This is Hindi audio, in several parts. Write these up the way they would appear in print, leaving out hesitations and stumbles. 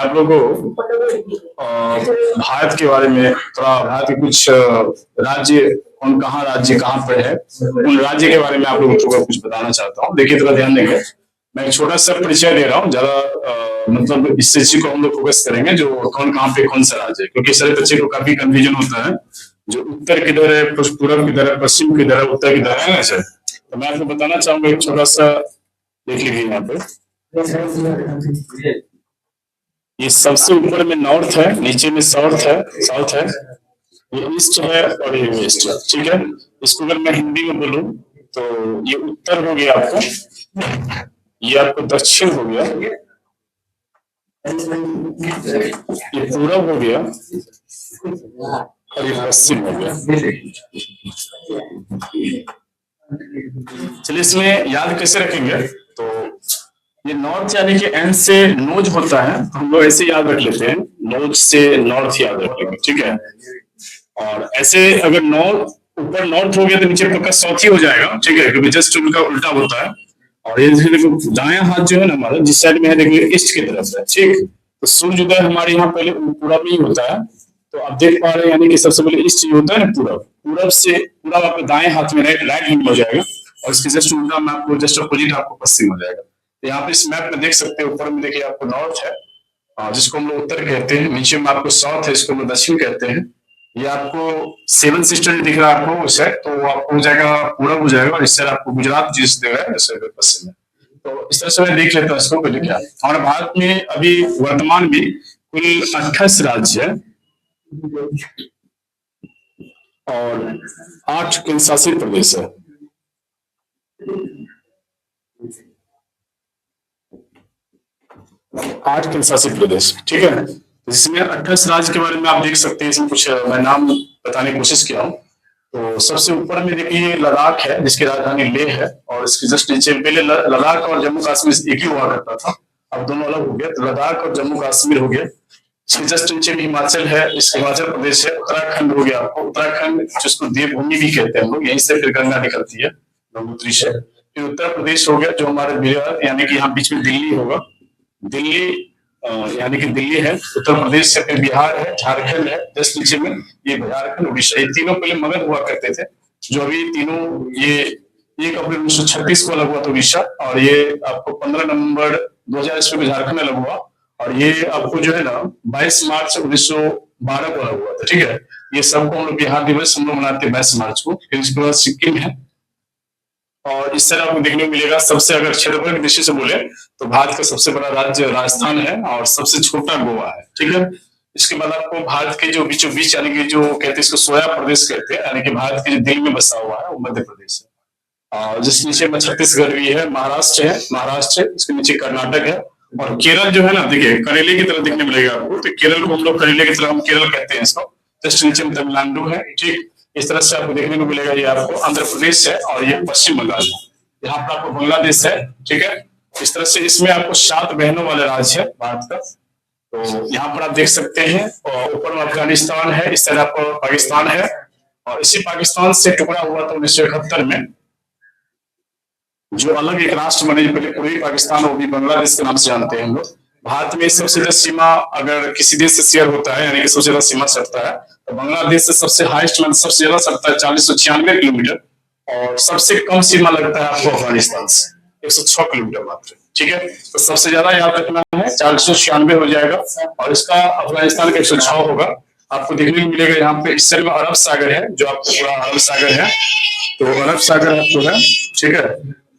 आप लोगों को भारत के बारे में थोड़ा भारत के कुछ राज्य कौन कहाँ राज्य कहाँ पर है उन राज्य के बारे में आप लोगों को कुछ बताना चाहता हूँ। देखिए थोड़ा ध्यान देंगे, मैं एक छोटा सा परिचय दे रहा हूँ, ज्यादा मतलब इसी को हम लोग फोकस करेंगे जो कौन कहाँ पे कौन सा राज्य है, क्योंकि सारे बच्चे को काफी कंफ्यूजन होता है जो उत्तर किधर है, पूर्व किधर है, पश्चिम किधर है, उत्तर किधर है ऐसे। तो मैं आपको बताना चाहूंगा एक छोटा सा, देख लीजिए यहाँ पे, ये सबसे ऊपर में नॉर्थ है, नीचे में साउथ है, ये ईस्ट है और ये वेस्ट है। ठीक है, इसको अगर मैं हिंदी में बोलूं तो ये उत्तर हो गया आपका, ये आपको दक्षिण हो गया, ये पूरब हो गया और ये पश्चिम हो गया। चलिए इसमें याद कैसे रखेंगे, तो ये नॉर्थ यानी कि एन से नोज होता है, हम लोग ऐसे याद रख लेते हैं, नोज से नॉर्थ याद रख लेंगे। ठीक है, और ऐसे अगर नॉर्थ ऊपर नॉर्थ हो गया तो नीचे पक्का साउथ ही हो जाएगा। ठीक है, क्योंकि जस्ट उनका उल्टा होता है। और ये देखो दायां हाथ जो है ना हमारा जिस साइड में है, देखिए ईस्ट की तरफ है। ठीक, तो सूर्योदय हमारे यहाँ पहले पूरब में ही होता है, तो आप देख पा रहे हैं यानी कि सबसे पहले ईस्ट होता है ना पूरब, पूरब से पूरब आपके दाएं हाथ में राइट हैंड हो जाएगा, और इसके जस्ट उल्टा में आपको जस्ट अपोजिट आपको पश्चिम हो जाएगा। तो यहाँ पे इस मैप में देख सकते हैं, ऊपर में देखिए आपको नॉर्थ है जिसको हम लोग उत्तर कहते हैं, नीचे में आपको साउथ है इसको हम लोग दक्षिण कहते हैं। ये आपको सेवन सिस्टर दिख रहा है आपको उस साइड, तो आपको हो जाएगा पूरब हो जाएगा, और इस साइड आपको गुजरात जिस देगा है इस साइड पश्चिम में। तो इस तरह से मैं देख लेता हूँ इसको पहले क्या हमारे भारत में अभी वर्तमान में कुल 28 राज्य है और 8 केंद्र शासित प्रदेश है। आठ केंद्र शासित प्रदेश। ठीक है, जिसमें 28 राज्य के बारे में आप देख सकते हैं, इसमें कुछ मैं नाम बताने की कोशिश किया हूँ। तो सबसे ऊपर में देखिए लद्दाख है जिसकी राजधानी लेह है, और इसके जस्ट नीचे पहले लद्दाख और जम्मू कश्मीर एक ही हुआ करता था, अब दोनों अलग हो गया, तो लद्दाख और जम्मू कश्मीर हो गया। इसके जस्ट नीचे में हिमाचल है, इसके हिमाचल प्रदेश है। उत्तराखंड हो गया आपको, उत्तराखंड जिसको देवभूमि भी कहते हैं हम लोग, यहीं से फिर गंगा निकलती है गंगोत्री से। फिर उत्तर प्रदेश हो गया जो हमारे बिहार यानी कि यहाँ बीच में दिल्ली होगा, दिल्ली यानी कि दिल्ली है। उत्तर प्रदेश से फिर बिहार है, झारखंड है, जस्ट नीचे में ये झारखंड, उड़ीसा, ये तीनों पहले मगध हुआ करते थे, जो अभी तीनों ये 1 अप्रैल 1936 को अलग हुआ था उड़ीसा, और ये आपको 15 नवंबर 2000 ईस्वी में झारखंड अलग हुआ, और ये आपको जो है ना 22 मार्च 1912 को अलग हुआ था। ठीक है, ये सबको हम लोग बिहार दिवस हम लोग मनाते हैं 22 मार्च को। फिर इसके बाद सिक्किम है, और इस तरह आपको देखने को मिलेगा। सबसे अगर क्षेत्रफल की दृष्टि से बोले तो भारत का सबसे बड़ा राज्य राजस्थान है, और सबसे छोटा गोवा है। ठीक है, इसके बाद आपको भारत के जो बीचों बीच यानी कि जो कहते हैं इसको सोया प्रदेश कहते हैं, यानी कि भारत के जो दिल में बसा हुआ है वो मध्य प्रदेश है, और जिस नीचे में छत्तीसगढ़ भी है, महाराष्ट्र है, इसके नीचे कर्नाटक है, और केरल जो है ना देखिए करेले की तरह दिखने मिलेगा आपको, तो केरल को हम लोग करेले की तरह हम केरल कहते हैं इसको। जस्ट नीचे में तमिलनाडु है। ठीक, इस तरह से आपको देखने को मिलेगा। ये आपको आंध्र प्रदेश है, और ये पश्चिम बंगाल है, यहाँ पर आपको बांग्लादेश है। ठीक है, इस तरह से इसमें आपको 7 बहनों वाला राज्य है भारत का। तो यहाँ पर आप देख सकते हैं, और ऊपर में अफगानिस्तान है, इस तरह आपको पाकिस्तान है, और इसी पाकिस्तान से टुकड़ा हुआ था 1971 में, जो अलग एक राष्ट्र बने, पहले पूर्वी पाकिस्तान वो भी बांग्लादेश के नाम से जानते हैं हम लोग। भारत में सबसे ज्यादा सीमा अगर किसी देश से शेयर होता है यानी कि सबसे ज्यादा सीमा सटता है, तो बांग्लादेश से सबसे हाईएस्ट मतलब सबसे ज्यादा सटता है 4096 किलोमीटर, और सबसे कम सीमा लगता है आपको अफगानिस्तान से 106 किलोमीटर मात्र। ठीक है, तो सबसे ज्यादा याद रखना है 496 हो जाएगा, और इसका अफगानिस्तान का 106 होगा। आपको देखने को मिलेगा यहाँ पे इस साइड में अरब सागर है, जो आपको पूरा अरब सागर है, तो अरब सागर आपको है। ठीक है,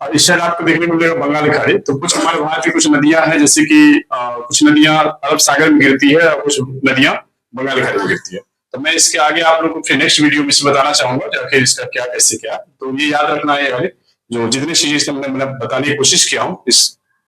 और इस साइड आपको देखने को मिलेगा बंगाल की खाड़ी। तो कुछ हमारे भारत की कुछ नदियां हैं, जैसे कि कुछ नदियां अरब सागर में गिरती है, और कुछ नदियां बंगाल की खाड़ी में गिरती है। तो मैं इसके आगे आप लोगों को फिर नेक्स्ट वीडियो में इसे बताना चाहूंगा जाके इसका क्या कैसे क्या। तो ये याद रखना है जो जितनी चीजें मैंने बताने की कोशिश किया हूँ इस